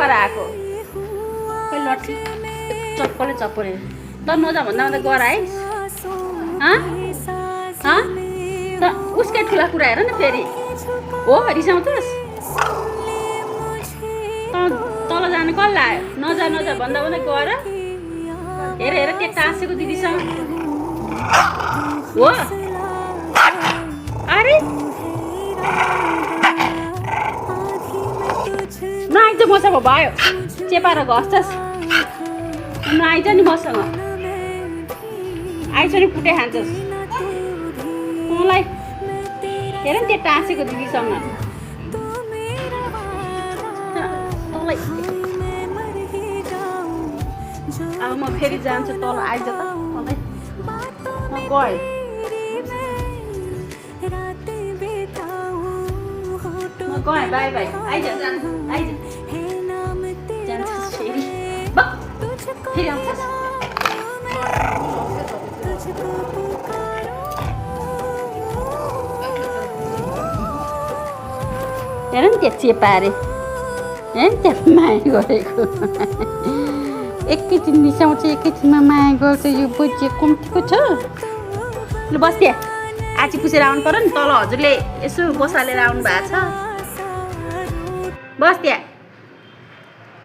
गएर आएको खै लट्ठी चप्पले त नजा भन्दा भन्दा गएर आइस त उसकै ठुला कुरा हेर न फेरि हो रिसाउँछस् तल जानु कसलाई आयो नजा भन्दा भन्दै गएर हेर त्यो टाँसेको दिदीसँग हो अरे नआइज मसँग भयो चेपाएर घस्छस् नआइज नि मसँग आइज नि फुटे खान्छस् मलाई हेर नि त्यो टाँसेको दिदीसँग अब म फेरि जान्छु तल आइज त म गएँ बाई आइज आइज जान्छस् फेरि आउँछस् हेर नि त्यो चेपारे त्यहाँ माया गरेको एकैछिन रिसाउँछ एकैछिनमा माया गर्छ यो बुझ्यो कम्तीको छ ल बस त्यहाँ आची पुसेर आउनु पर्यो नि तल हजुरले यसो बसालेर आउनु भएको छ बस त्यहाँ